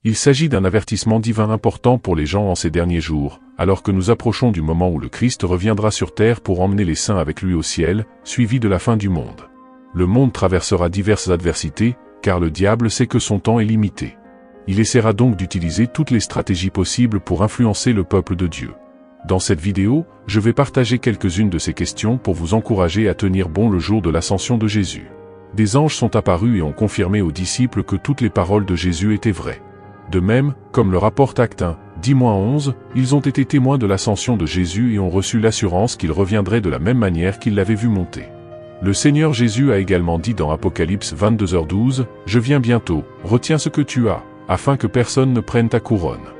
Il s'agit d'un avertissement divin important pour les gens en ces derniers jours, alors que nous approchons du moment où le Christ reviendra sur terre pour emmener les saints avec lui au ciel, suivi de la fin du monde. Le monde traversera diverses adversités, car le diable sait que son temps est limité. Il essaiera donc d'utiliser toutes les stratégies possibles pour influencer le peuple de Dieu. Dans cette vidéo, je vais partager quelques-unes de ces questions pour vous encourager à tenir bon le jour de l'ascension de Jésus. Des anges sont apparus et ont confirmé aux disciples que toutes les paroles de Jésus étaient vraies. De même, comme le rapporte Actes 1, 10-11, ils ont été témoins de l'ascension de Jésus et ont reçu l'assurance qu'il reviendrait de la même manière qu'ils l'avaient vu monter. Le Seigneur Jésus a également dit dans Apocalypse 22h12, « Je viens bientôt, retiens ce que tu as, afin que personne ne prenne ta couronne. »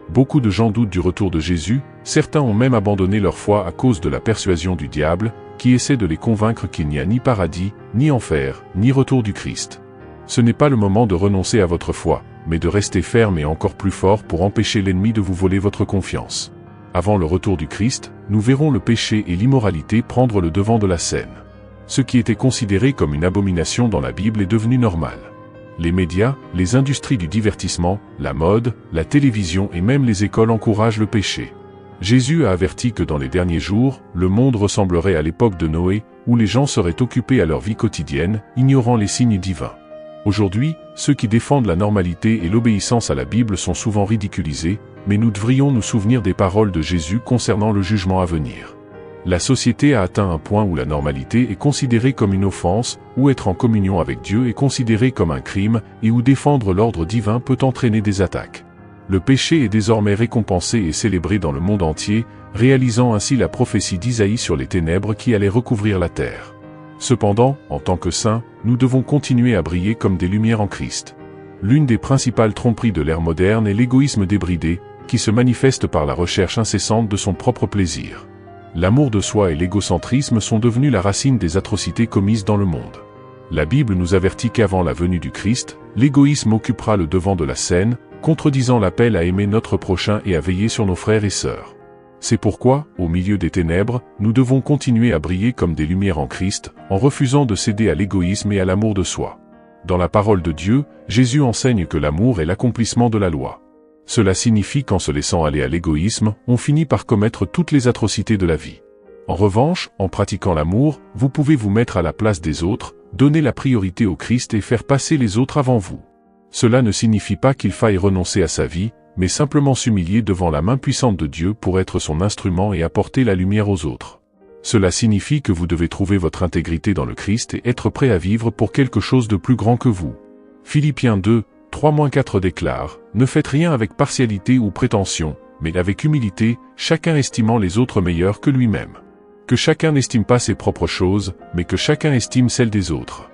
Beaucoup de gens doutent du retour de Jésus, certains ont même abandonné leur foi à cause de la persuasion du diable, qui essaie de les convaincre qu'il n'y a ni paradis, ni enfer, ni retour du Christ. Ce n'est pas le moment de renoncer à votre foi, mais de rester ferme et encore plus fort pour empêcher l'ennemi de vous voler votre confiance. Avant le retour du Christ, nous verrons le péché et l'immoralité prendre le devant de la scène. Ce qui était considéré comme une abomination dans la Bible est devenu normal. Les médias, les industries du divertissement, la mode, la télévision et même les écoles encouragent le péché. Jésus a averti que dans les derniers jours, le monde ressemblerait à l'époque de Noé, où les gens seraient occupés à leur vie quotidienne, ignorant les signes divins. Aujourd'hui, ceux qui défendent la normalité et l'obéissance à la Bible sont souvent ridiculisés, mais nous devrions nous souvenir des paroles de Jésus concernant le jugement à venir. La société a atteint un point où la normalité est considérée comme une offense, où être en communion avec Dieu est considéré comme un crime, et où défendre l'ordre divin peut entraîner des attaques. Le péché est désormais récompensé et célébré dans le monde entier, réalisant ainsi la prophétie d'Isaïe sur les ténèbres qui allaient recouvrir la terre. Cependant, en tant que saints, nous devons continuer à briller comme des lumières en Christ. L'une des principales tromperies de l'ère moderne est l'égoïsme débridé, qui se manifeste par la recherche incessante de son propre plaisir. L'amour de soi et l'égocentrisme sont devenus la racine des atrocités commises dans le monde. La Bible nous avertit qu'avant la venue du Christ, l'égoïsme occupera le devant de la scène, contredisant l'appel à aimer notre prochain et à veiller sur nos frères et sœurs. C'est pourquoi, au milieu des ténèbres, nous devons continuer à briller comme des lumières en Christ, en refusant de céder à l'égoïsme et à l'amour de soi. Dans la parole de Dieu, Jésus enseigne que l'amour est l'accomplissement de la loi. Cela signifie qu'en se laissant aller à l'égoïsme, on finit par commettre toutes les atrocités de la vie. En revanche, en pratiquant l'amour, vous pouvez vous mettre à la place des autres, donner la priorité au Christ et faire passer les autres avant vous. Cela ne signifie pas qu'il faille renoncer à sa vie, mais simplement s'humilier devant la main puissante de Dieu pour être son instrument et apporter la lumière aux autres. Cela signifie que vous devez trouver votre intégrité dans le Christ et être prêt à vivre pour quelque chose de plus grand que vous. Philippiens 2, 3-4 déclare, « Ne faites rien avec partialité ou prétention, mais avec humilité, chacun estimant les autres meilleurs que lui-même. Que chacun n'estime pas ses propres choses, mais que chacun estime celles des autres. »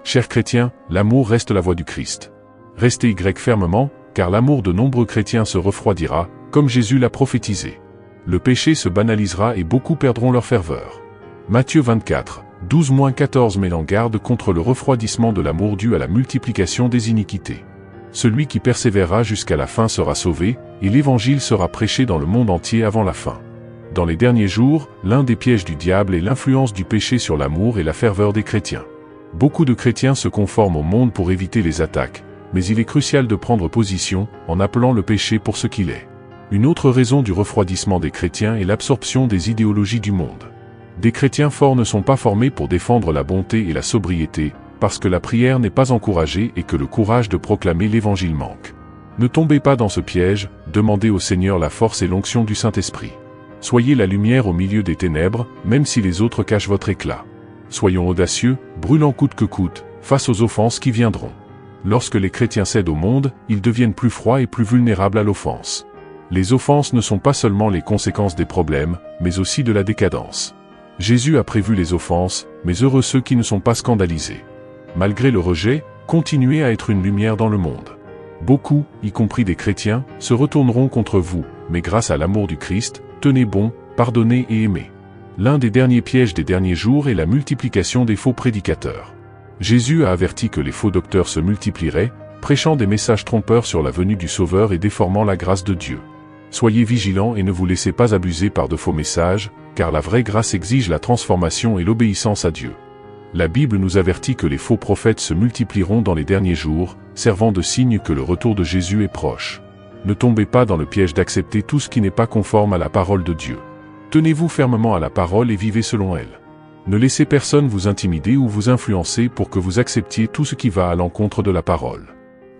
Chers chrétiens, l'amour reste la voie du Christ. Restez fermement, car l'amour de nombreux chrétiens se refroidira, comme Jésus l'a prophétisé. Le péché se banalisera et beaucoup perdront leur ferveur. Matthieu 24, 12-14 met en garde contre le refroidissement de l'amour dû à la multiplication des iniquités. Celui qui persévérera jusqu'à la fin sera sauvé, et l'évangile sera prêché dans le monde entier avant la fin. Dans les derniers jours, l'un des pièges du diable est l'influence du péché sur l'amour et la ferveur des chrétiens. Beaucoup de chrétiens se conforment au monde pour éviter les attaques, mais il est crucial de prendre position, en appelant le péché pour ce qu'il est. Une autre raison du refroidissement des chrétiens est l'absorption des idéologies du monde. Des chrétiens forts ne sont pas formés pour défendre la bonté et la sobriété, parce que la prière n'est pas encouragée et que le courage de proclamer l'évangile manque. Ne tombez pas dans ce piège, demandez au Seigneur la force et l'onction du Saint-Esprit. Soyez la lumière au milieu des ténèbres, même si les autres cachent votre éclat. Soyons audacieux, brûlant coûte que coûte, face aux offenses qui viendront. Lorsque les chrétiens cèdent au monde, ils deviennent plus froids et plus vulnérables à l'offense. Les offenses ne sont pas seulement les conséquences des problèmes, mais aussi de la décadence. Jésus a prévu les offenses, mais heureux ceux qui ne sont pas scandalisés. Malgré le rejet, continuez à être une lumière dans le monde. Beaucoup, y compris des chrétiens, se retourneront contre vous, mais grâce à l'amour du Christ, tenez bon, pardonnez et aimez. L'un des derniers pièges des derniers jours est la multiplication des faux prédicateurs. Jésus a averti que les faux docteurs se multiplieraient, prêchant des messages trompeurs sur la venue du Sauveur et déformant la grâce de Dieu. Soyez vigilants et ne vous laissez pas abuser par de faux messages, car la vraie grâce exige la transformation et l'obéissance à Dieu. La Bible nous avertit que les faux prophètes se multiplieront dans les derniers jours, servant de signe que le retour de Jésus est proche. Ne tombez pas dans le piège d'accepter tout ce qui n'est pas conforme à la parole de Dieu. Tenez-vous fermement à la parole et vivez selon elle. Ne laissez personne vous intimider ou vous influencer pour que vous acceptiez tout ce qui va à l'encontre de la parole.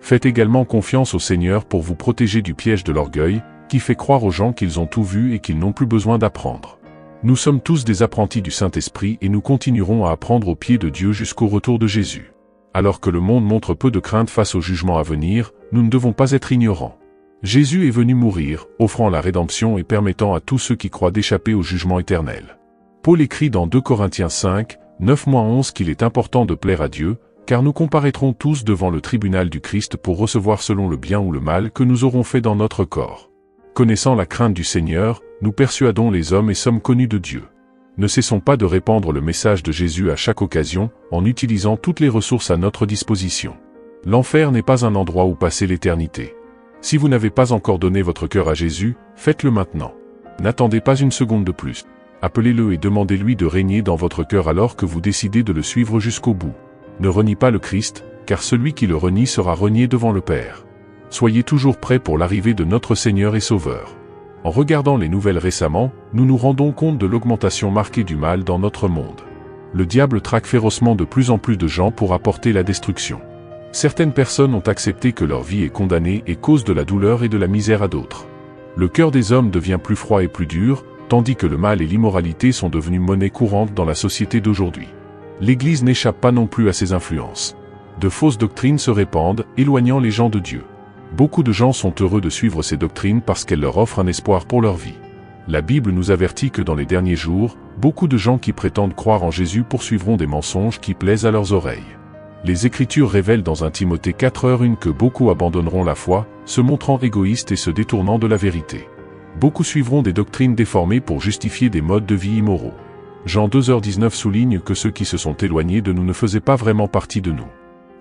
Faites également confiance au Seigneur pour vous protéger du piège de l'orgueil, qui fait croire aux gens qu'ils ont tout vu et qu'ils n'ont plus besoin d'apprendre. Nous sommes tous des apprentis du Saint-Esprit et nous continuerons à apprendre au pied de Dieu jusqu'au retour de Jésus. Alors que le monde montre peu de crainte face au jugement à venir, nous ne devons pas être ignorants. Jésus est venu mourir, offrant la rédemption et permettant à tous ceux qui croient d'échapper au jugement éternel. Paul écrit dans 2 Corinthiens 5, 9-11 qu'il est important de plaire à Dieu, car nous comparaîtrons tous devant le tribunal du Christ pour recevoir selon le bien ou le mal que nous aurons fait dans notre corps. Connaissant la crainte du Seigneur, nous persuadons les hommes et sommes connus de Dieu. Ne cessons pas de répandre le message de Jésus à chaque occasion, en utilisant toutes les ressources à notre disposition. L'enfer n'est pas un endroit où passer l'éternité. Si vous n'avez pas encore donné votre cœur à Jésus, faites-le maintenant. N'attendez pas une seconde de plus. Appelez-le et demandez-lui de régner dans votre cœur alors que vous décidez de le suivre jusqu'au bout. Ne renie pas le Christ, car celui qui le renie sera renié devant le Père. Soyez toujours prêts pour l'arrivée de notre Seigneur et Sauveur. En regardant les nouvelles récemment, nous nous rendons compte de l'augmentation marquée du mal dans notre monde. Le diable traque férocement de plus en plus de gens pour apporter la destruction. Certaines personnes ont accepté que leur vie est condamnée et cause de la douleur et de la misère à d'autres. Le cœur des hommes devient plus froid et plus dur, tandis que le mal et l'immoralité sont devenus monnaie courante dans la société d'aujourd'hui. L'Église n'échappe pas non plus à ces influences. De fausses doctrines se répandent, éloignant les gens de Dieu. Beaucoup de gens sont heureux de suivre ces doctrines parce qu'elles leur offrent un espoir pour leur vie. La Bible nous avertit que dans les derniers jours, beaucoup de gens qui prétendent croire en Jésus poursuivront des mensonges qui plaisent à leurs oreilles. Les Écritures révèlent dans 1 Timothée 4:1 que beaucoup abandonneront la foi, se montrant égoïstes et se détournant de la vérité. Beaucoup suivront des doctrines déformées pour justifier des modes de vie immoraux. Jean 2:19 souligne que ceux qui se sont éloignés de nous ne faisaient pas vraiment partie de nous.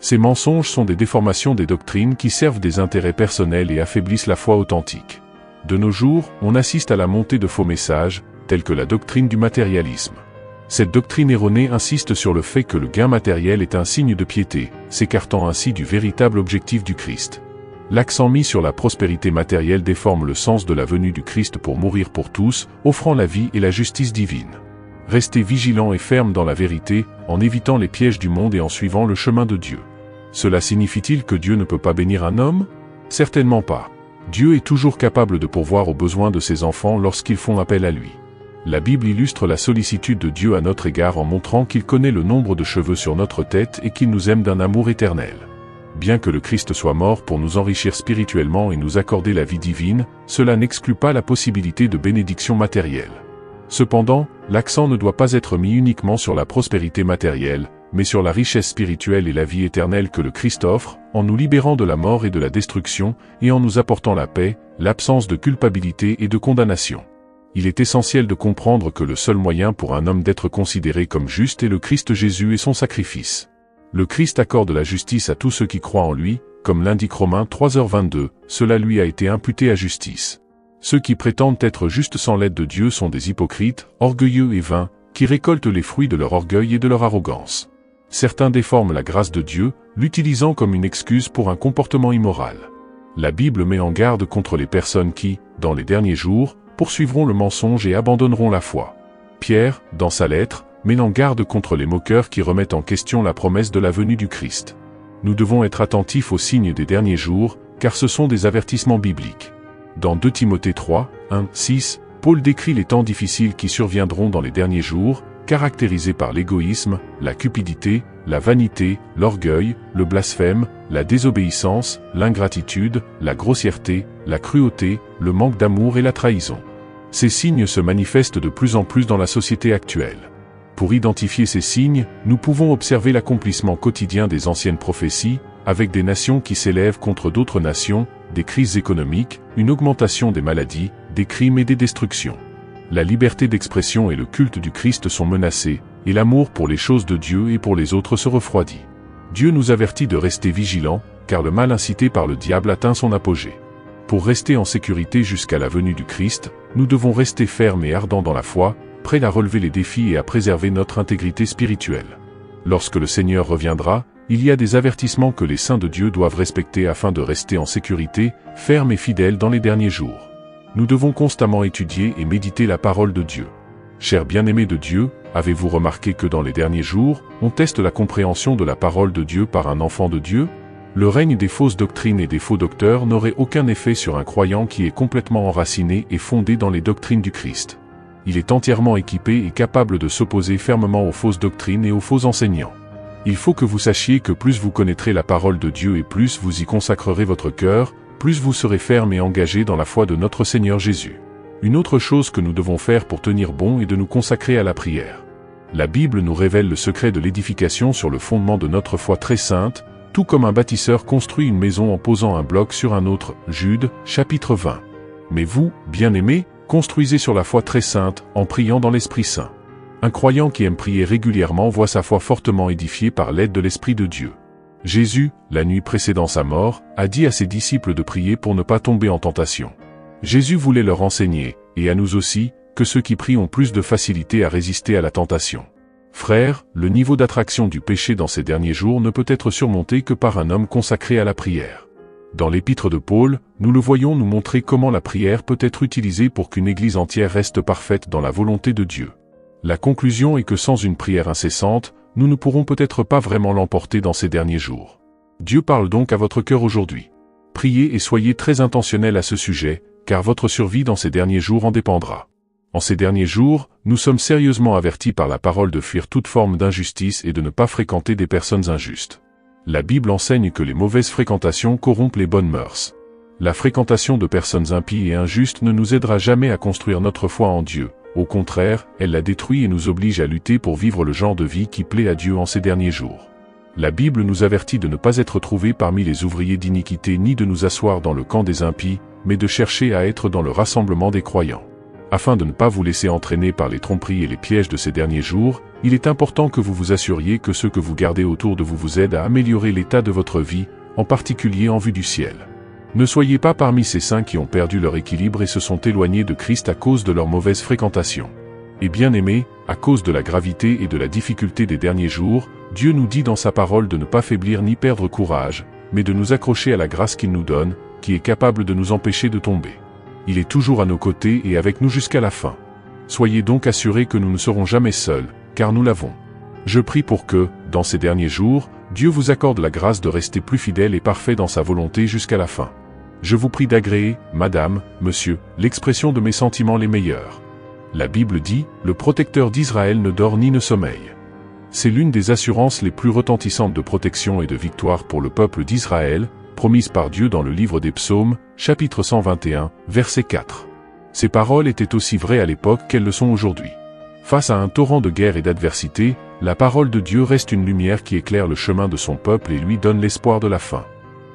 Ces mensonges sont des déformations des doctrines qui servent des intérêts personnels et affaiblissent la foi authentique. De nos jours, on assiste à la montée de faux messages, tels que la doctrine du matérialisme. Cette doctrine erronée insiste sur le fait que le gain matériel est un signe de piété, s'écartant ainsi du véritable objectif du Christ. L'accent mis sur la prospérité matérielle déforme le sens de la venue du Christ pour mourir pour tous, offrant la vie et la justice divine. Restez vigilants et fermes dans la vérité, en évitant les pièges du monde et en suivant le chemin de Dieu. Cela signifie-t-il que Dieu ne peut pas bénir un homme? Certainement pas. Dieu est toujours capable de pourvoir aux besoins de ses enfants lorsqu'ils font appel à lui. La Bible illustre la sollicitude de Dieu à notre égard en montrant qu'il connaît le nombre de cheveux sur notre tête et qu'il nous aime d'un amour éternel. Bien que le Christ soit mort pour nous enrichir spirituellement et nous accorder la vie divine, cela n'exclut pas la possibilité de bénédiction matérielle. Cependant, l'accent ne doit pas être mis uniquement sur la prospérité matérielle, mais sur la richesse spirituelle et la vie éternelle que le Christ offre, en nous libérant de la mort et de la destruction, et en nous apportant la paix, l'absence de culpabilité et de condamnation. Il est essentiel de comprendre que le seul moyen pour un homme d'être considéré comme juste est le Christ Jésus et son sacrifice. Le Christ accorde la justice à tous ceux qui croient en lui, comme l'indique Romains 3:22, cela lui a été imputé à justice. Ceux qui prétendent être justes sans l'aide de Dieu sont des hypocrites, orgueilleux et vains, qui récoltent les fruits de leur orgueil et de leur arrogance. Certains déforment la grâce de Dieu, l'utilisant comme une excuse pour un comportement immoral. La Bible met en garde contre les personnes qui, dans les derniers jours, poursuivront le mensonge et abandonneront la foi. Pierre, dans sa lettre, met en garde contre les moqueurs qui remettent en question la promesse de la venue du Christ. Nous devons être attentifs aux signes des derniers jours, car ce sont des avertissements bibliques. Dans 2 Timothée 3, 1-6, Paul décrit les temps difficiles qui surviendront dans les derniers jours, caractérisés par l'égoïsme, la cupidité, la vanité, l'orgueil, le blasphème, la désobéissance, l'ingratitude, la grossièreté, la cruauté, le manque d'amour et la trahison. Ces signes se manifestent de plus en plus dans la société actuelle. Pour identifier ces signes, nous pouvons observer l'accomplissement quotidien des anciennes prophéties, avec des nations qui s'élèvent contre d'autres nations, des crises économiques, une augmentation des maladies, des crimes et des destructions. La liberté d'expression et le culte du Christ sont menacés, et l'amour pour les choses de Dieu et pour les autres se refroidit. Dieu nous avertit de rester vigilants, car le mal incité par le diable atteint son apogée. Pour rester en sécurité jusqu'à la venue du Christ, nous devons rester fermes et ardents dans la foi, prêts à relever les défis et à préserver notre intégrité spirituelle. Lorsque le Seigneur reviendra, il y a des avertissements que les saints de Dieu doivent respecter afin de rester en sécurité, fermes et fidèles dans les derniers jours. Nous devons constamment étudier et méditer la parole de Dieu. Chers bien-aimés de Dieu, avez-vous remarqué que dans les derniers jours, on teste la compréhension de la parole de Dieu par un enfant de Dieu? Le règne des fausses doctrines et des faux docteurs n'aurait aucun effet sur un croyant qui est complètement enraciné et fondé dans les doctrines du Christ. Il est entièrement équipé et capable de s'opposer fermement aux fausses doctrines et aux faux enseignants. Il faut que vous sachiez que plus vous connaîtrez la parole de Dieu et plus vous y consacrerez votre cœur, plus vous serez ferme et engagé dans la foi de notre Seigneur Jésus. Une autre chose que nous devons faire pour tenir bon est de nous consacrer à la prière. La Bible nous révèle le secret de l'édification sur le fondement de notre foi très sainte, tout comme un bâtisseur construit une maison en posant un bloc sur un autre. Jude, chapitre 20. Mais vous, bien-aimés, construisez sur la foi très sainte, en priant dans l'Esprit Saint. Un croyant qui aime prier régulièrement voit sa foi fortement édifiée par l'aide de l'Esprit de Dieu. Jésus, la nuit précédant sa mort, a dit à ses disciples de prier pour ne pas tomber en tentation. Jésus voulait leur enseigner, et à nous aussi, que ceux qui prient ont plus de facilité à résister à la tentation. Frères, le niveau d'attraction du péché dans ces derniers jours ne peut être surmonté que par un homme consacré à la prière. Dans l'épître de Paul, nous le voyons nous montrer comment la prière peut être utilisée pour qu'une église entière reste parfaite dans la volonté de Dieu. La conclusion est que sans une prière incessante, nous ne pourrons peut-être pas vraiment l'emporter dans ces derniers jours. Dieu parle donc à votre cœur aujourd'hui. Priez et soyez très intentionnels à ce sujet, car votre survie dans ces derniers jours en dépendra. En ces derniers jours, nous sommes sérieusement avertis par la parole de fuir toute forme d'injustice et de ne pas fréquenter des personnes injustes. La Bible enseigne que les mauvaises fréquentations corrompent les bonnes mœurs. La fréquentation de personnes impies et injustes ne nous aidera jamais à construire notre foi en Dieu. Au contraire, elle la détruit et nous oblige à lutter pour vivre le genre de vie qui plaît à Dieu en ces derniers jours. La Bible nous avertit de ne pas être trouvés parmi les ouvriers d'iniquité ni de nous asseoir dans le camp des impies, mais de chercher à être dans le rassemblement des croyants. Afin de ne pas vous laisser entraîner par les tromperies et les pièges de ces derniers jours, il est important que vous vous assuriez que ceux que vous gardez autour de vous aident à améliorer l'état de votre vie, en particulier en vue du ciel. Ne soyez pas parmi ces saints qui ont perdu leur équilibre et se sont éloignés de Christ à cause de leur mauvaise fréquentation. Et bien aimés, à cause de la gravité et de la difficulté des derniers jours, Dieu nous dit dans sa parole de ne pas faiblir ni perdre courage, mais de nous accrocher à la grâce qu'il nous donne, qui est capable de nous empêcher de tomber. Il est toujours à nos côtés et avec nous jusqu'à la fin. Soyez donc assurés que nous ne serons jamais seuls, car nous l'avons. Je prie pour que, dans ces derniers jours, Dieu vous accorde la grâce de rester plus fidèle et parfait dans sa volonté jusqu'à la fin. Je vous prie d'agréer, madame, monsieur, l'expression de mes sentiments les meilleurs. La Bible dit, le protecteur d'Israël ne dort ni ne sommeille. C'est l'une des assurances les plus retentissantes de protection et de victoire pour le peuple d'Israël, promise par Dieu dans le livre des Psaumes, chapitre 121, verset 4. Ces paroles étaient aussi vraies à l'époque qu'elles le sont aujourd'hui. Face à un torrent de guerre et d'adversité, la parole de Dieu reste une lumière qui éclaire le chemin de son peuple et lui donne l'espoir de la fin.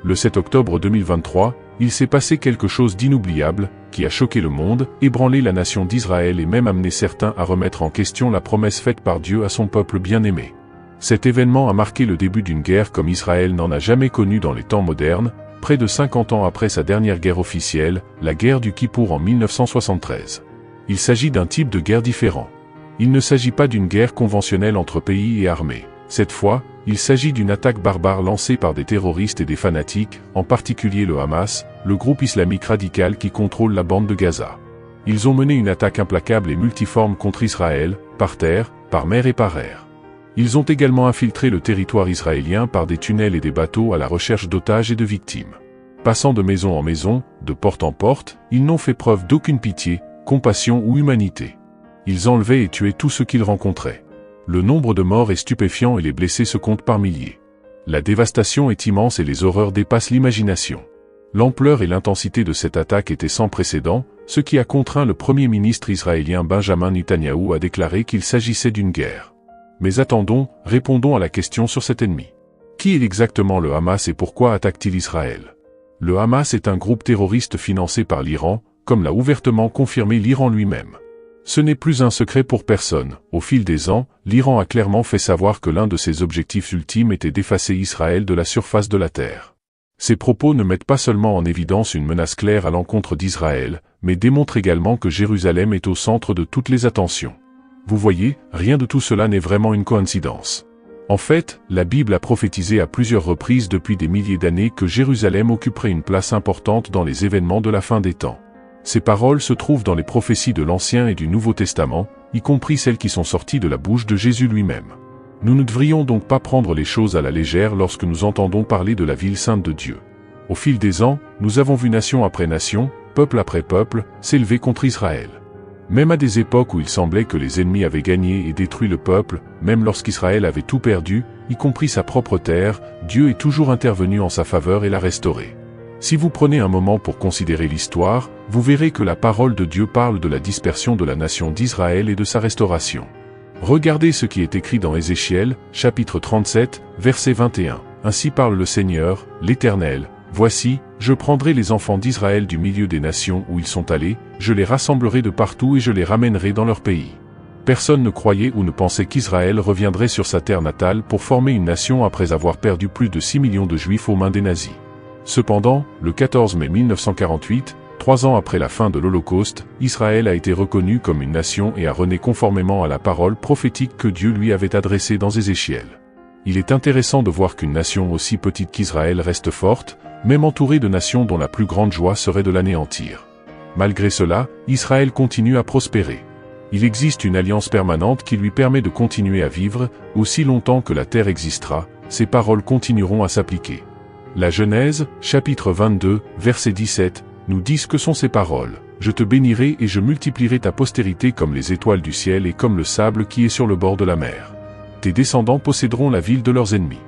Le 7 octobre 2023, il s'est passé quelque chose d'inoubliable, qui a choqué le monde, ébranlé la nation d'Israël et même amené certains à remettre en question la promesse faite par Dieu à son peuple bien-aimé. Cet événement a marqué le début d'une guerre comme Israël n'en a jamais connu dans les temps modernes, près de 50 ans après sa dernière guerre officielle, la guerre du Kippour en 1973. Il s'agit d'un type de guerre différent. Il ne s'agit pas d'une guerre conventionnelle entre pays et armées. Cette fois, il s'agit d'une attaque barbare lancée par des terroristes et des fanatiques, en particulier le Hamas, le groupe islamique radical qui contrôle la bande de Gaza. Ils ont mené une attaque implacable et multiforme contre Israël, par terre, par mer et par air. Ils ont également infiltré le territoire israélien par des tunnels et des bateaux à la recherche d'otages et de victimes. Passant de maison en maison, de porte en porte, ils n'ont fait preuve d'aucune pitié, compassion ou humanité. Ils enlevaient et tuaient tous ceux qu'ils rencontraient. Le nombre de morts est stupéfiant et les blessés se comptent par milliers. La dévastation est immense et les horreurs dépassent l'imagination. L'ampleur et l'intensité de cette attaque étaient sans précédent, ce qui a contraint le premier ministre israélien Benjamin Netanyahou à déclarer qu'il s'agissait d'une guerre. Mais attendons, répondons à la question sur cet ennemi. Qui est exactement le Hamas et pourquoi attaque-t-il Israël? Le Hamas est un groupe terroriste financé par l'Iran, comme l'a ouvertement confirmé l'Iran lui-même. Ce n'est plus un secret pour personne. Au fil des ans, l'Iran a clairement fait savoir que l'un de ses objectifs ultimes était d'effacer Israël de la surface de la terre. Ces propos ne mettent pas seulement en évidence une menace claire à l'encontre d'Israël, mais démontrent également que Jérusalem est au centre de toutes les attentions. Vous voyez, rien de tout cela n'est vraiment une coïncidence. En fait, la Bible a prophétisé à plusieurs reprises depuis des milliers d'années que Jérusalem occuperait une place importante dans les événements de la fin des temps. Ces paroles se trouvent dans les prophéties de l'Ancien et du Nouveau Testament, y compris celles qui sont sorties de la bouche de Jésus lui-même. Nous ne devrions donc pas prendre les choses à la légère lorsque nous entendons parler de la ville sainte de Dieu. Au fil des ans, nous avons vu nation après nation, peuple après peuple, s'élever contre Israël. Même à des époques où il semblait que les ennemis avaient gagné et détruit le peuple, même lorsqu'Israël avait tout perdu, y compris sa propre terre, Dieu est toujours intervenu en sa faveur et l'a restaurée. Si vous prenez un moment pour considérer l'histoire, vous verrez que la parole de Dieu parle de la dispersion de la nation d'Israël et de sa restauration. Regardez ce qui est écrit dans Ézéchiel, chapitre 37, verset 21. Ainsi parle le Seigneur, l'Éternel. Voici, je prendrai les enfants d'Israël du milieu des nations où ils sont allés, je les rassemblerai de partout et je les ramènerai dans leur pays. Personne ne croyait ou ne pensait qu'Israël reviendrait sur sa terre natale pour former une nation après avoir perdu plus de 6 millions de Juifs aux mains des nazis. Cependant, le 14 mai 1948, 3 ans après la fin de l'Holocauste, Israël a été reconnu comme une nation et a rené conformément à la parole prophétique que Dieu lui avait adressée dans Ézéchiel. Il est intéressant de voir qu'une nation aussi petite qu'Israël reste forte, même entourée de nations dont la plus grande joie serait de l'anéantir. Malgré cela, Israël continue à prospérer. Il existe une alliance permanente qui lui permet de continuer à vivre, aussi longtemps que la terre existera, ses paroles continueront à s'appliquer. La Genèse, chapitre 22, verset 17, nous dit ce que sont ces paroles. Je te bénirai et je multiplierai ta postérité comme les étoiles du ciel et comme le sable qui est sur le bord de la mer. Tes descendants posséderont la ville de leurs ennemis.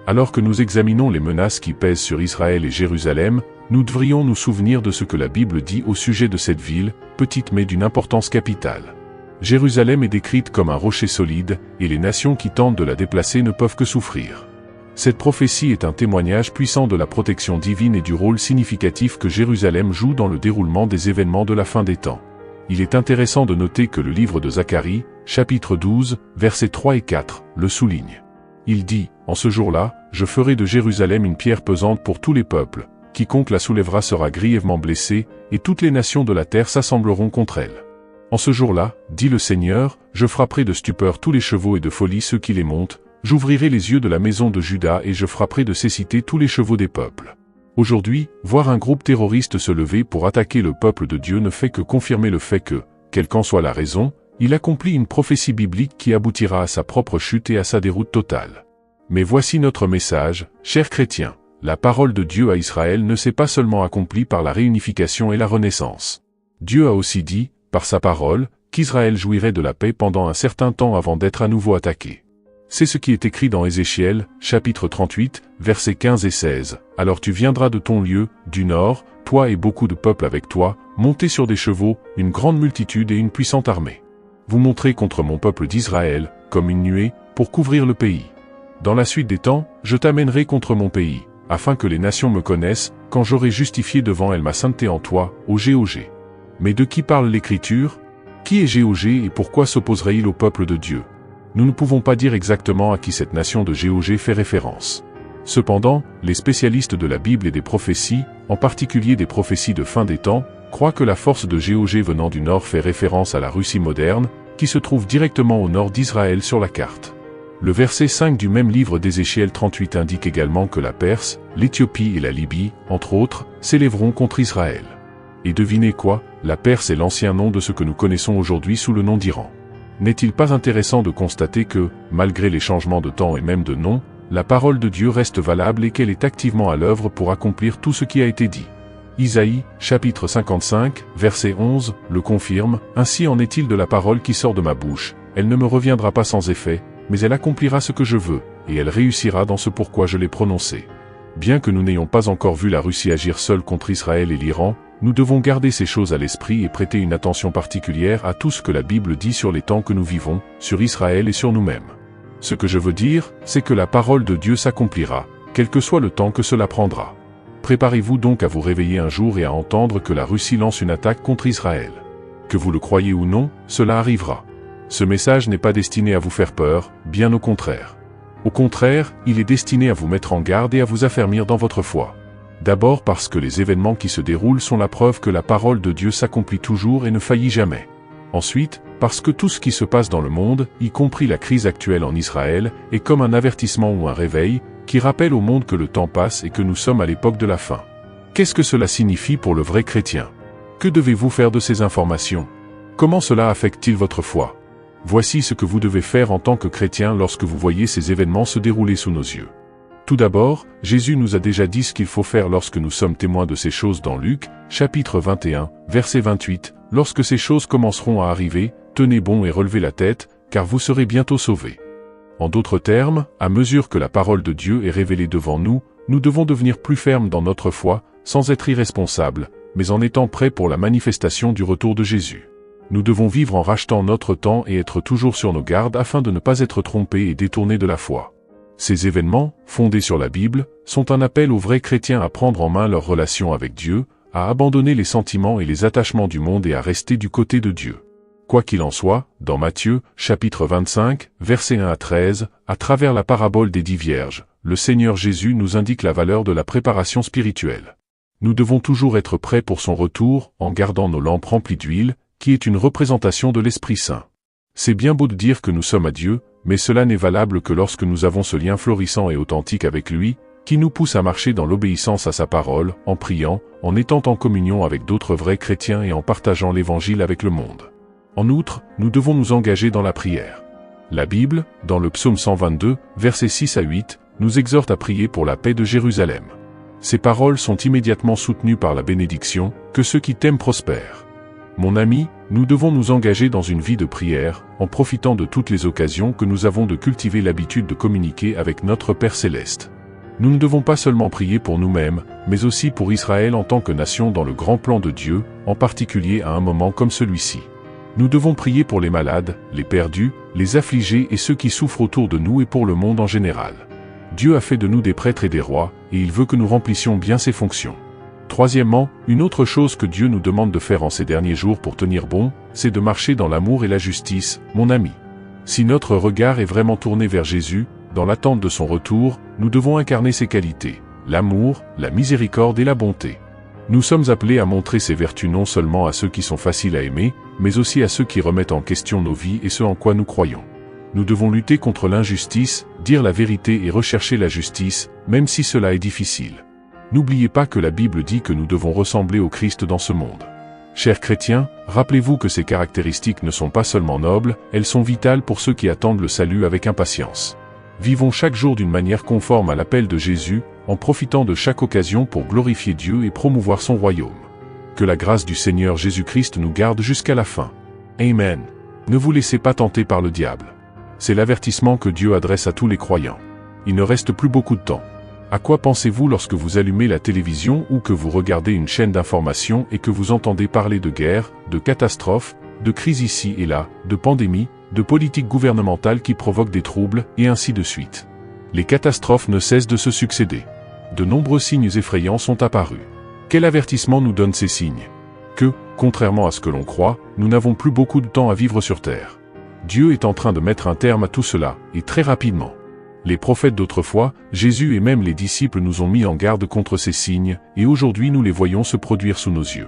Alors que nous examinons les menaces qui pèsent sur Israël et Jérusalem, nous devrions nous souvenir de ce que la Bible dit au sujet de cette ville, petite mais d'une importance capitale. Jérusalem est décrite comme un rocher solide, et les nations qui tentent de la déplacer ne peuvent que souffrir. Cette prophétie est un témoignage puissant de la protection divine et du rôle significatif que Jérusalem joue dans le déroulement des événements de la fin des temps. Il est intéressant de noter que le livre de Zacharie, chapitre 12, versets 3 et 4, le souligne. Il dit, « En ce jour-là, je ferai de Jérusalem une pierre pesante pour tous les peuples, quiconque la soulèvera sera grièvement blessé, et toutes les nations de la terre s'assembleront contre elle. En ce jour-là, dit le Seigneur, je frapperai de stupeur tous les chevaux et de folie ceux qui les montent, j'ouvrirai les yeux de la maison de Juda et je frapperai de cécité tous les chevaux des peuples. » Aujourd'hui, voir un groupe terroriste se lever pour attaquer le peuple de Dieu ne fait que confirmer le fait que, quelle qu'en soit la raison, il accomplit une prophétie biblique qui aboutira à sa propre chute et à sa déroute totale. Mais voici notre message, chers chrétiens. La parole de Dieu à Israël ne s'est pas seulement accomplie par la réunification et la renaissance. Dieu a aussi dit, par sa parole, qu'Israël jouirait de la paix pendant un certain temps avant d'être à nouveau attaqué. C'est ce qui est écrit dans Ézéchiel, chapitre 38, versets 15 et 16. « Alors tu viendras de ton lieu, du nord, toi et beaucoup de peuples avec toi, montés sur des chevaux, une grande multitude et une puissante armée. Vous monterez contre mon peuple d'Israël, comme une nuée, pour couvrir le pays. Dans la suite des temps, je t'amènerai contre mon pays, afin que les nations me connaissent, quand j'aurai justifié devant elles ma sainteté en toi, ô Géogé. » Mais de qui parle l'Écriture? Qui est Géogé et pourquoi s'opposerait-il au peuple de Dieu? Nous ne pouvons pas dire exactement à qui cette nation de Géogé fait référence. Cependant, les spécialistes de la Bible et des prophéties, en particulier des prophéties de fin des temps, croient que la force de Géogé venant du nord fait référence à la Russie moderne, qui se trouve directement au nord d'Israël sur la carte. Le verset 5 du même livre d'Ézéchiel 38 indique également que la Perse, l'Éthiopie et la Libye, entre autres, s'élèveront contre Israël. Et devinez quoi, la Perse est l'ancien nom de ce que nous connaissons aujourd'hui sous le nom d'Iran. N'est-il pas intéressant de constater que, malgré les changements de temps et même de nom, la parole de Dieu reste valable et qu'elle est activement à l'œuvre pour accomplir tout ce qui a été dit? Isaïe, chapitre 55, verset 11, le confirme, « Ainsi en est-il de la parole qui sort de ma bouche, elle ne me reviendra pas sans effet, mais elle accomplira ce que je veux, et elle réussira dans ce pourquoi je l'ai prononcé. » Bien que nous n'ayons pas encore vu la Russie agir seule contre Israël et l'Iran, nous devons garder ces choses à l'esprit et prêter une attention particulière à tout ce que la Bible dit sur les temps que nous vivons, sur Israël et sur nous-mêmes. Ce que je veux dire, c'est que la parole de Dieu s'accomplira, quel que soit le temps que cela prendra. Préparez-vous donc à vous réveiller un jour et à entendre que la Russie lance une attaque contre Israël. Que vous le croyez ou non, cela arrivera. Ce message n'est pas destiné à vous faire peur, bien au contraire. Au contraire, il est destiné à vous mettre en garde et à vous affermir dans votre foi. D'abord parce que les événements qui se déroulent sont la preuve que la parole de Dieu s'accomplit toujours et ne faillit jamais. Ensuite, parce que tout ce qui se passe dans le monde, y compris la crise actuelle en Israël, est comme un avertissement ou un réveil, qui rappelle au monde que le temps passe et que nous sommes à l'époque de la fin. Qu'est-ce que cela signifie pour le vrai chrétien? Que devez-vous faire de ces informations? Comment cela affecte-t-il votre foi? Voici ce que vous devez faire en tant que chrétien lorsque vous voyez ces événements se dérouler sous nos yeux. Tout d'abord, Jésus nous a déjà dit ce qu'il faut faire lorsque nous sommes témoins de ces choses dans Luc, chapitre 21, verset 28, « Lorsque ces choses commenceront à arriver, tenez bon et relevez la tête, car vous serez bientôt sauvés. » En d'autres termes, à mesure que la parole de Dieu est révélée devant nous, nous devons devenir plus fermes dans notre foi, sans être irresponsables, mais en étant prêts pour la manifestation du retour de Jésus. Nous devons vivre en rachetant notre temps et être toujours sur nos gardes afin de ne pas être trompés et détournés de la foi. Ces événements, fondés sur la Bible, sont un appel aux vrais chrétiens à prendre en main leur relation avec Dieu, à abandonner les sentiments et les attachements du monde et à rester du côté de Dieu. Quoi qu'il en soit, dans Matthieu, chapitre 25, versets 1 à 13, à travers la parabole des 10 vierges, le Seigneur Jésus nous indique la valeur de la préparation spirituelle. Nous devons toujours être prêts pour son retour, en gardant nos lampes remplies d'huile, qui est une représentation de l'Esprit Saint. C'est bien beau de dire que nous sommes à Dieu, mais cela n'est valable que lorsque nous avons ce lien florissant et authentique avec lui, qui nous pousse à marcher dans l'obéissance à sa parole, en priant, en étant en communion avec d'autres vrais chrétiens et en partageant l'Évangile avec le monde. En outre, nous devons nous engager dans la prière. La Bible, dans le psaume 122, versets 6 à 8, nous exhorte à prier pour la paix de Jérusalem. Ces paroles sont immédiatement soutenues par la bénédiction, que ceux qui t'aiment prospèrent. Mon ami, nous devons nous engager dans une vie de prière, en profitant de toutes les occasions que nous avons de cultiver l'habitude de communiquer avec notre Père Céleste. Nous ne devons pas seulement prier pour nous-mêmes, mais aussi pour Israël en tant que nation dans le grand plan de Dieu, en particulier à un moment comme celui-ci. Nous devons prier pour les malades, les perdus, les affligés et ceux qui souffrent autour de nous et pour le monde en général. Dieu a fait de nous des prêtres et des rois, et il veut que nous remplissions bien ses fonctions. Troisièmement, une autre chose que Dieu nous demande de faire en ces derniers jours pour tenir bon, c'est de marcher dans l'amour et la justice, mon ami. Si notre regard est vraiment tourné vers Jésus, dans l'attente de son retour, nous devons incarner ses qualités, l'amour, la miséricorde et la bonté. Nous sommes appelés à montrer ces vertus non seulement à ceux qui sont faciles à aimer, mais aussi à ceux qui remettent en question nos vies et ce en quoi nous croyons. Nous devons lutter contre l'injustice, dire la vérité et rechercher la justice, même si cela est difficile. N'oubliez pas que la Bible dit que nous devons ressembler au Christ dans ce monde. Chers chrétiens, rappelez-vous que ces caractéristiques ne sont pas seulement nobles, elles sont vitales pour ceux qui attendent le salut avec impatience. Vivons chaque jour d'une manière conforme à l'appel de Jésus, en profitant de chaque occasion pour glorifier Dieu et promouvoir son royaume. Que la grâce du Seigneur Jésus-Christ nous garde jusqu'à la fin. Amen. Ne vous laissez pas tenter par le diable. C'est l'avertissement que Dieu adresse à tous les croyants. Il ne reste plus beaucoup de temps. À quoi pensez-vous lorsque vous allumez la télévision ou que vous regardez une chaîne d'information et que vous entendez parler de guerre, de catastrophes, de crises ici et là, de pandémies, de politiques gouvernementales qui provoquent des troubles, et ainsi de suite? Les catastrophes ne cessent de se succéder. De nombreux signes effrayants sont apparus. Quel avertissement nous donnent ces signes? Que, contrairement à ce que l'on croit, nous n'avons plus beaucoup de temps à vivre sur Terre. Dieu est en train de mettre un terme à tout cela, et très rapidement. Les prophètes d'autrefois, Jésus et même les disciples nous ont mis en garde contre ces signes, et aujourd'hui nous les voyons se produire sous nos yeux.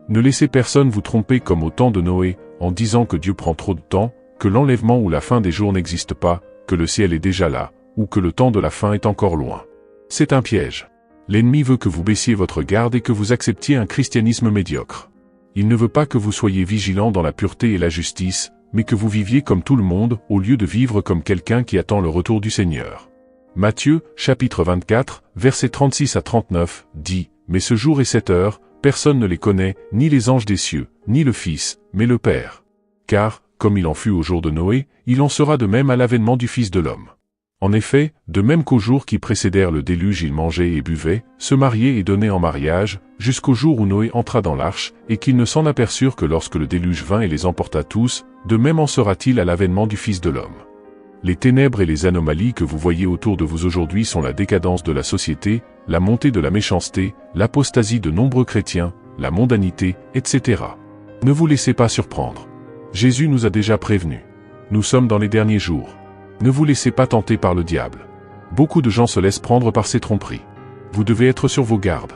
Ne laissez personne vous tromper comme au temps de Noé, en disant que Dieu prend trop de temps, que l'enlèvement ou la fin des jours n'existe pas, que le ciel est déjà là, ou que le temps de la fin est encore loin. C'est un piège. L'ennemi veut que vous baissiez votre garde et que vous acceptiez un christianisme médiocre. Il ne veut pas que vous soyez vigilants dans la pureté et la justice, mais que vous viviez comme tout le monde, au lieu de vivre comme quelqu'un qui attend le retour du Seigneur. Matthieu, chapitre 24, versets 36 à 39, dit « Mais ce jour et cette heure, personne ne les connaît, ni les anges des cieux, ni le Fils, mais le Père. Car, comme il en fut au jour de Noé, il en sera de même à l'avènement du Fils de l'homme. En effet, de même qu'aux jours qui précédèrent le déluge ils mangeaient et buvaient, se mariaient et donnaient en mariage, jusqu'au jour où Noé entra dans l'arche, et qu'ils ne s'en aperçurent que lorsque le déluge vint et les emporta tous, de même en sera-t-il à l'avènement du Fils de l'homme. Les ténèbres et les anomalies que vous voyez autour de vous aujourd'hui sont la décadence de la société, la montée de la méchanceté, l'apostasie de nombreux chrétiens, la mondanité, etc. Ne vous laissez pas surprendre. Jésus nous a déjà prévenus. Nous sommes dans les derniers jours. Ne vous laissez pas tenter par le diable. Beaucoup de gens se laissent prendre par ces tromperies. Vous devez être sur vos gardes.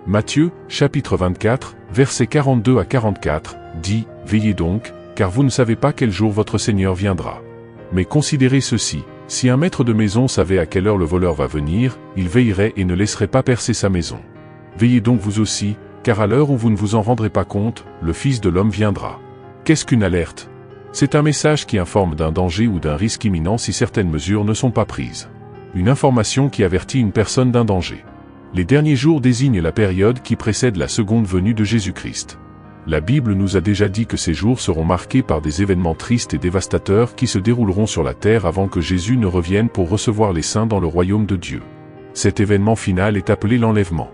Matthieu, chapitre 24, versets 42 à 44, dit « Veillez donc, car vous ne savez pas quel jour votre Seigneur viendra. Mais considérez ceci, si un maître de maison savait à quelle heure le voleur va venir, il veillerait et ne laisserait pas percer sa maison. Veillez donc vous aussi, car à l'heure où vous ne vous en rendrez pas compte, le Fils de l'homme viendra. Qu'est-ce qu'une alerte? C'est un message qui informe d'un danger ou d'un risque imminent si certaines mesures ne sont pas prises. Une information qui avertit une personne d'un danger. Les derniers jours désignent la période qui précède la seconde venue de Jésus-Christ. La Bible nous a déjà dit que ces jours seront marqués par des événements tristes et dévastateurs qui se dérouleront sur la terre avant que Jésus ne revienne pour recevoir les saints dans le royaume de Dieu. Cet événement final est appelé l'enlèvement.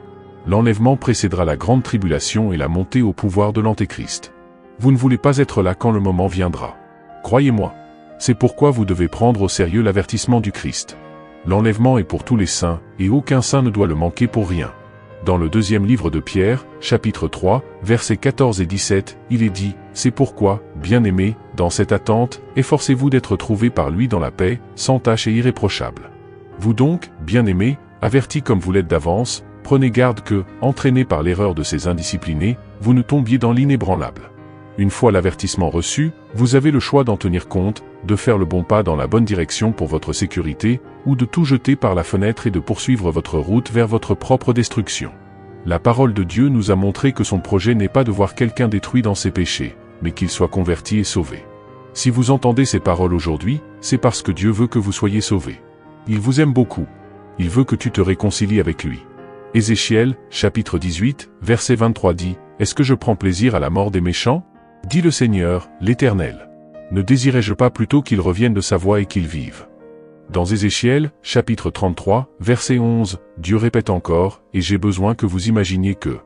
L'enlèvement précédera la grande tribulation et la montée au pouvoir de l'Antéchrist. Vous ne voulez pas être là quand le moment viendra. Croyez-moi. C'est pourquoi vous devez prendre au sérieux l'avertissement du Christ. L'enlèvement est pour tous les saints, et aucun saint ne doit le manquer pour rien. Dans le deuxième livre de Pierre, chapitre 3, versets 14 et 17, il est dit, « C'est pourquoi, bien-aimés, dans cette attente, efforcez-vous d'être trouvés par lui dans la paix, sans tache et irréprochable. Vous donc, bien-aimés, avertis comme vous l'êtes d'avance, prenez garde que, entraînés par l'erreur de ces indisciplinés, vous ne tombiez dans l'inébranlable. Une fois l'avertissement reçu, vous avez le choix d'en tenir compte, de faire le bon pas dans la bonne direction pour votre sécurité, ou de tout jeter par la fenêtre et de poursuivre votre route vers votre propre destruction. La parole de Dieu nous a montré que son projet n'est pas de voir quelqu'un détruit dans ses péchés, mais qu'il soit converti et sauvé. Si vous entendez ces paroles aujourd'hui, c'est parce que Dieu veut que vous soyez sauvés. Il vous aime beaucoup. Il veut que tu te réconcilies avec lui. Ézéchiel, chapitre 18, verset 23 dit, « Est-ce que je prends plaisir à la mort des méchants ? Dit le Seigneur, l'Éternel. Ne désirais-je pas plutôt qu'ils reviennent de sa voie et qu'ils vivent ?» Dans Ézéchiel, chapitre 33, verset 11, Dieu répète encore, « Et j'ai besoin que vous imaginiez que.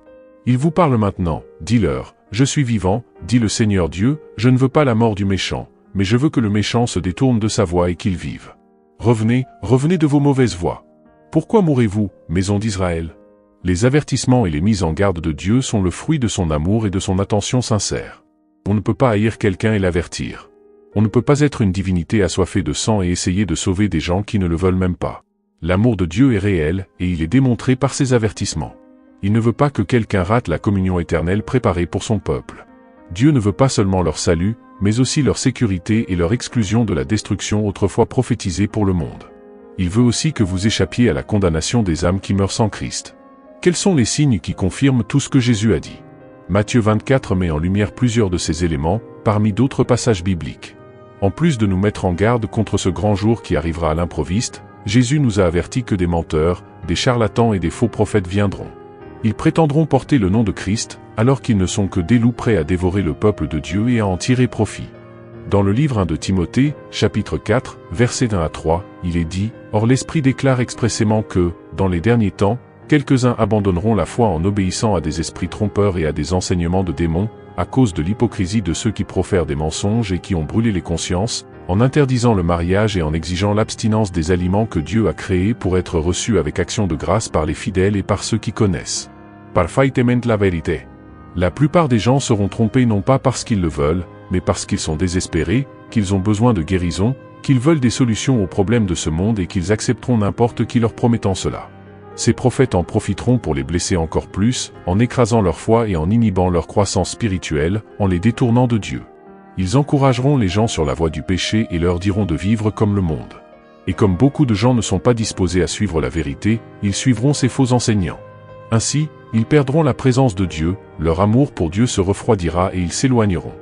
Il vous parle maintenant, dis-leur, je suis vivant, dit le Seigneur Dieu, je ne veux pas la mort du méchant, mais je veux que le méchant se détourne de sa voie et qu'il vive. Revenez, revenez de vos mauvaises voies. Pourquoi mourrez-vous, maison d'Israël ? » Les avertissements et les mises en garde de Dieu sont le fruit de son amour et de son attention sincère. On ne peut pas haïr quelqu'un et l'avertir. On ne peut pas être une divinité assoiffée de sang et essayer de sauver des gens qui ne le veulent même pas. L'amour de Dieu est réel, et il est démontré par ses avertissements. Il ne veut pas que quelqu'un rate la communion éternelle préparée pour son peuple. Dieu ne veut pas seulement leur salut, mais aussi leur sécurité et leur exclusion de la destruction autrefois prophétisée pour le monde. Il veut aussi que vous échappiez à la condamnation des âmes qui meurent sans Christ. Quels sont les signes qui confirment tout ce que Jésus a dit ? Matthieu 24 met en lumière plusieurs de ces éléments, parmi d'autres passages bibliques. En plus de nous mettre en garde contre ce grand jour qui arrivera à l'improviste, Jésus nous a averti que des menteurs, des charlatans et des faux prophètes viendront. Ils prétendront porter le nom de Christ, alors qu'ils ne sont que des loups prêts à dévorer le peuple de Dieu et à en tirer profit. Dans le livre 1 de Timothée, chapitre 4, versets 1 à 3, il est dit, « Or l'Esprit déclare expressément que, dans les derniers temps, quelques-uns abandonneront la foi en obéissant à des esprits trompeurs et à des enseignements de démons, à cause de l'hypocrisie de ceux qui profèrent des mensonges et qui ont brûlé les consciences, en interdisant le mariage et en exigeant l'abstinence des aliments que Dieu a créés pour être reçus avec action de grâce par les fidèles et par ceux qui connaissent. Parfaitement la vérité. La plupart des gens seront trompés non pas parce qu'ils le veulent, mais parce qu'ils sont désespérés, qu'ils ont besoin de guérison, qu'ils veulent des solutions aux problèmes de ce monde et qu'ils accepteront n'importe qui leur promettant cela. Ces prophètes en profiteront pour les blesser encore plus, en écrasant leur foi et en inhibant leur croissance spirituelle, en les détournant de Dieu. Ils encourageront les gens sur la voie du péché et leur diront de vivre comme le monde. Et comme beaucoup de gens ne sont pas disposés à suivre la vérité, ils suivront ces faux enseignants. Ainsi, ils perdront la présence de Dieu, leur amour pour Dieu se refroidira et ils s'éloigneront.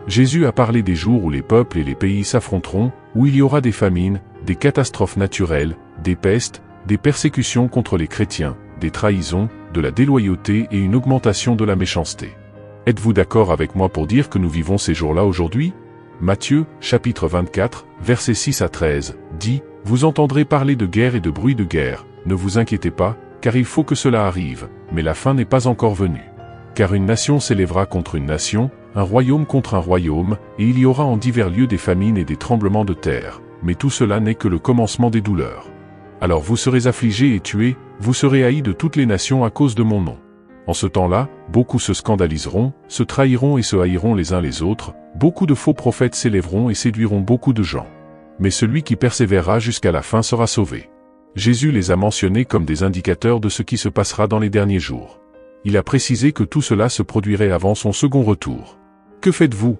Jésus a parlé des jours où les peuples et les pays s'affronteront, où il y aura des famines, des catastrophes naturelles, des pestes, des persécutions contre les chrétiens, des trahisons, de la déloyauté et une augmentation de la méchanceté. Êtes-vous d'accord avec moi pour dire que nous vivons ces jours-là aujourd'hui ? Matthieu, chapitre 24, versets 6 à 13, dit « Vous entendrez parler de guerre et de bruit de guerre, ne vous inquiétez pas, car il faut que cela arrive, mais la fin n'est pas encore venue. Car une nation s'élèvera contre une nation, un royaume contre un royaume, et il y aura en divers lieux des famines et des tremblements de terre, mais tout cela n'est que le commencement des douleurs. Alors vous serez affligés et tués, vous serez haïs de toutes les nations à cause de mon nom. En ce temps-là, beaucoup se scandaliseront, se trahiront et se haïront les uns les autres, beaucoup de faux prophètes s'élèveront et séduiront beaucoup de gens. Mais celui qui persévérera jusqu'à la fin sera sauvé. » Jésus les a mentionnés comme des indicateurs de ce qui se passera dans les derniers jours. Il a précisé que tout cela se produirait avant son second retour. Que faites-vous ?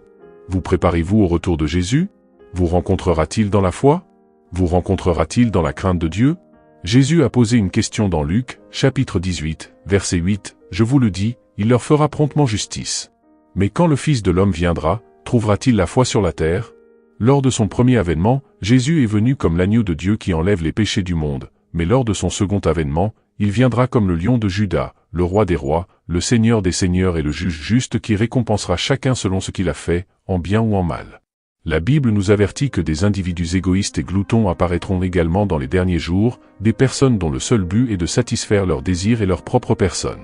Vous préparez-vous au retour de Jésus? Vous rencontrera-t-il dans la foi? Vous rencontrera-t-il dans la crainte de Dieu? Jésus a posé une question dans Luc, chapitre 18, verset 8, « Je vous le dis, il leur fera promptement justice. Mais quand le Fils de l'homme viendra, trouvera-t-il la foi sur la terre ?» Lors de son premier avènement, Jésus est venu comme l'agneau de Dieu qui enlève les péchés du monde, mais lors de son second avènement, il viendra comme le lion de Juda, le roi des rois, le Seigneur des seigneurs et le juge juste qui récompensera chacun selon ce qu'il a fait, en bien ou en mal. La Bible nous avertit que des individus égoïstes et gloutons apparaîtront également dans les derniers jours, des personnes dont le seul but est de satisfaire leurs désirs et leur propre personne.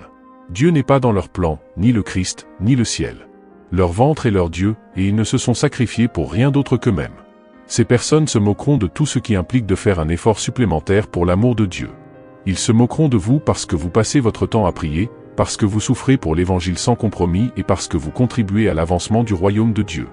Dieu n'est pas dans leur plan, ni le Christ, ni le ciel. Leur ventre est leur Dieu, et ils ne se sont sacrifiés pour rien d'autre qu'eux-mêmes. Ces personnes se moqueront de tout ce qui implique de faire un effort supplémentaire pour l'amour de Dieu. Ils se moqueront de vous parce que vous passez votre temps à prier, parce que vous souffrez pour l'évangile sans compromis et parce que vous contribuez à l'avancement du royaume de Dieu.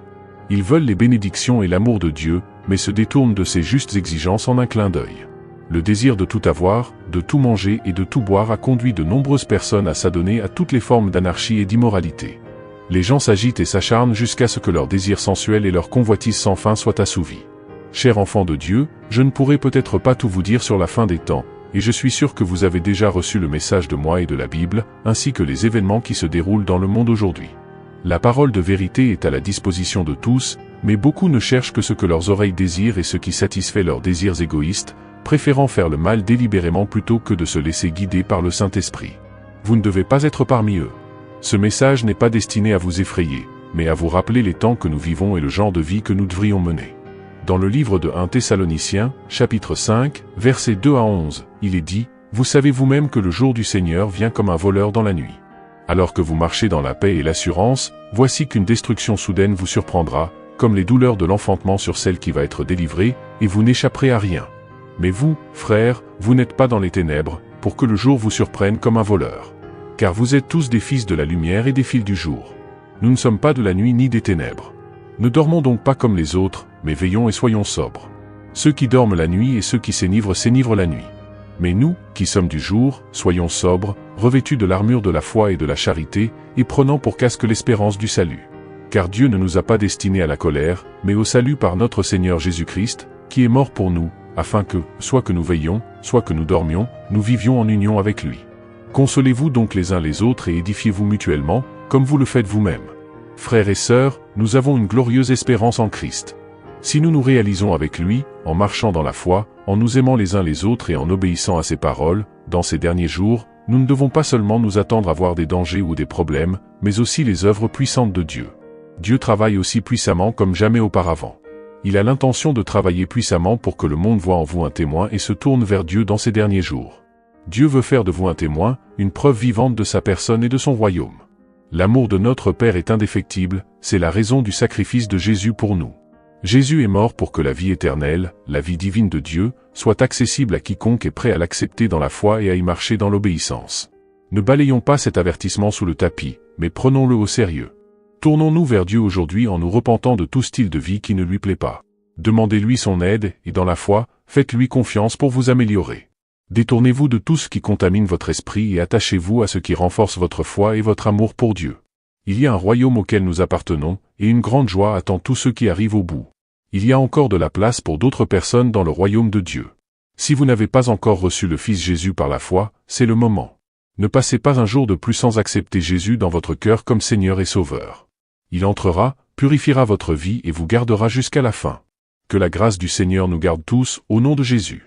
Ils veulent les bénédictions et l'amour de Dieu, mais se détournent de ses justes exigences en un clin d'œil. Le désir de tout avoir, de tout manger et de tout boire a conduit de nombreuses personnes à s'adonner à toutes les formes d'anarchie et d'immoralité. Les gens s'agitent et s'acharnent jusqu'à ce que leurs désirs sensuels et leurs convoitises sans fin soient assouvis. Chers enfants de Dieu, je ne pourrai peut-être pas tout vous dire sur la fin des temps, et je suis sûr que vous avez déjà reçu le message de moi et de la Bible, ainsi que les événements qui se déroulent dans le monde aujourd'hui. La parole de vérité est à la disposition de tous, mais beaucoup ne cherchent que ce que leurs oreilles désirent et ce qui satisfait leurs désirs égoïstes, préférant faire le mal délibérément plutôt que de se laisser guider par le Saint-Esprit. Vous ne devez pas être parmi eux. Ce message n'est pas destiné à vous effrayer, mais à vous rappeler les temps que nous vivons et le genre de vie que nous devrions mener. Dans le livre de 1 Thessaloniciens, chapitre 5, versets 2 à 11, il est dit, « Vous savez vous-même que le jour du Seigneur vient comme un voleur dans la nuit. Alors que vous marchez dans la paix et l'assurance, voici qu'une destruction soudaine vous surprendra, comme les douleurs de l'enfantement sur celle qui va être délivrée, et vous n'échapperez à rien. Mais vous, frères, vous n'êtes pas dans les ténèbres, pour que le jour vous surprenne comme un voleur. Car vous êtes tous des fils de la lumière et des fils du jour. Nous ne sommes pas de la nuit ni des ténèbres. Ne dormons donc pas comme les autres, mais veillons et soyons sobres. Ceux qui dorment la nuit et ceux qui s'énivrent la nuit. Mais nous, qui sommes du jour, soyons sobres, revêtus de l'armure de la foi et de la charité, et prenant pour casque l'espérance du salut. Car Dieu ne nous a pas destinés à la colère, mais au salut par notre Seigneur Jésus-Christ, qui est mort pour nous, afin que, soit que nous veillions, soit que nous dormions, nous vivions en union avec lui. Consolez-vous donc les uns les autres et édifiez-vous mutuellement, comme vous le faites vous-même. Frères et sœurs, nous avons une glorieuse espérance en Christ. Si nous nous réalisons avec lui, en marchant dans la foi, en nous aimant les uns les autres et en obéissant à ses paroles, dans ces derniers jours, nous ne devons pas seulement nous attendre à voir des dangers ou des problèmes, mais aussi les œuvres puissantes de Dieu. Dieu travaille aussi puissamment comme jamais auparavant. Il a l'intention de travailler puissamment pour que le monde voie en vous un témoin et se tourne vers Dieu dans ces derniers jours. Dieu veut faire de vous un témoin, une preuve vivante de sa personne et de son royaume. L'amour de notre Père est indéfectible, c'est la raison du sacrifice de Jésus pour nous. Jésus est mort pour que la vie éternelle, la vie divine de Dieu, soit accessible à quiconque est prêt à l'accepter dans la foi et à y marcher dans l'obéissance. Ne balayons pas cet avertissement sous le tapis, mais prenons-le au sérieux. Tournons-nous vers Dieu aujourd'hui en nous repentant de tout style de vie qui ne lui plaît pas. Demandez-lui son aide, et dans la foi, faites-lui confiance pour vous améliorer. Détournez-vous de tout ce qui contamine votre esprit et attachez-vous à ce qui renforce votre foi et votre amour pour Dieu. Il y a un royaume auquel nous appartenons, et une grande joie attend tous ceux qui arrivent au bout. Il y a encore de la place pour d'autres personnes dans le royaume de Dieu. Si vous n'avez pas encore reçu le Fils Jésus par la foi, c'est le moment. Ne passez pas un jour de plus sans accepter Jésus dans votre cœur comme Seigneur et Sauveur. Il entrera, purifiera votre vie et vous gardera jusqu'à la fin. Que la grâce du Seigneur nous garde tous, au nom de Jésus.